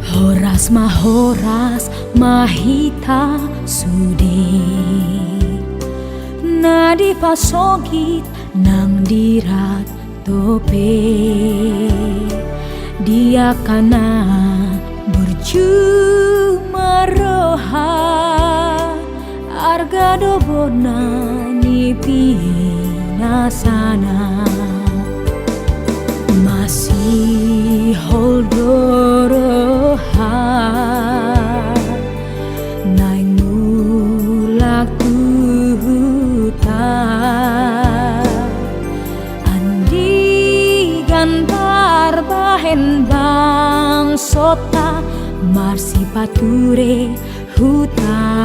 Horas mahoras mahita sude nadi pasogit nang dirat tope dia kana berjuma roha arga dobona nipi nasana masih holdoroha nai mulak tuhuta andi gantar bahen bang sota marsi pature hutanabe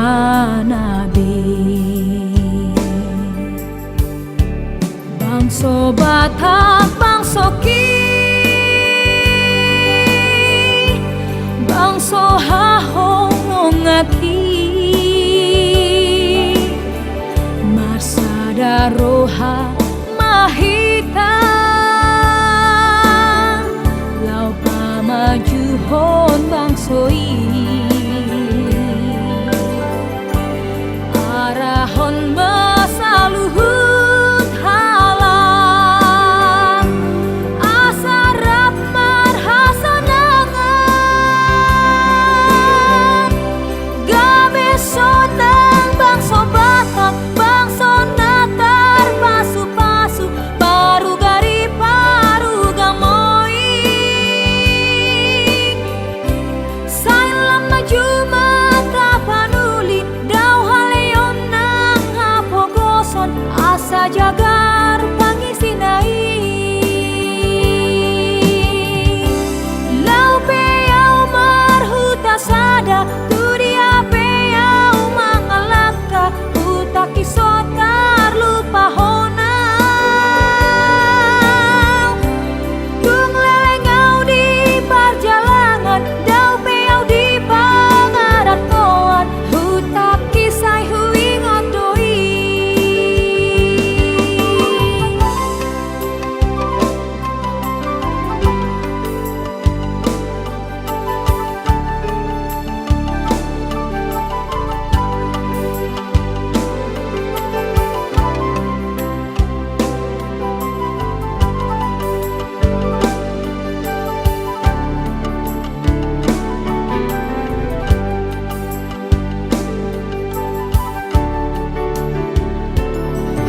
bang sobatak bang soki bang sohahong ngaki marsada roha mahita lau pamajuhon bang soi arahon masaluhut halang asarap marhasanangan gabe sonang bang sobatak bang sonatar pasu-pasu paru gari paru gamoi sailam majuma tapanuli dau haleon nang hapogoson asa jagar pangisinai lau peyau marhuta sada tudia peyau mangalaka utaki sotar lupa honau tung lelengau di perjalanan dau peyau di pangaratoan hutap kisai huingot doi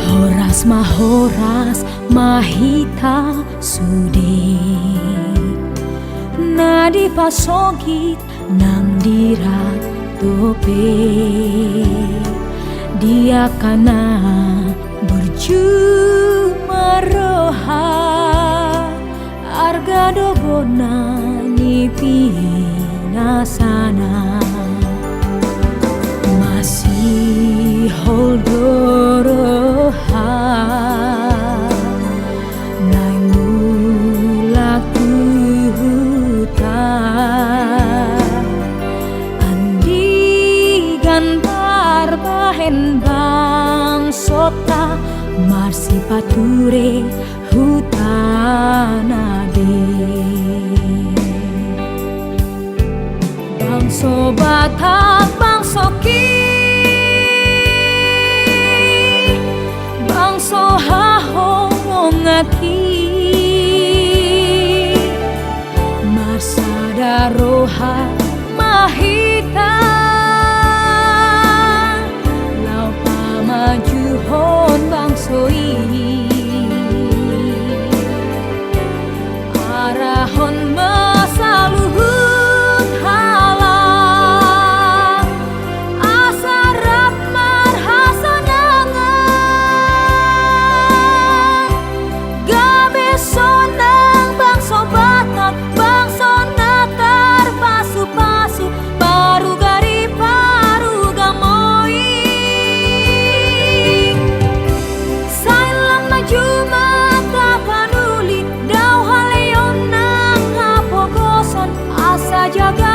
horas mahoras mahita sude nadi pasogit nang dirat tope dia kana berjuma roha arga dobona nipi nasana masih holdoroha nai mulak tuhuta andi gantar bahen bang sota marsi pature hutanabe bang sobatak bang soki bang sohahong ngaki marsada roha mahita lau pamajuhon bang soi arahon masaluhut halang asarap marhasanangan gabe sonang bang sobatak bang sonatar pasu-pasu paru gari paru gamoi sailam majuma tapanuli dau haleon nang hapogoson asa jaga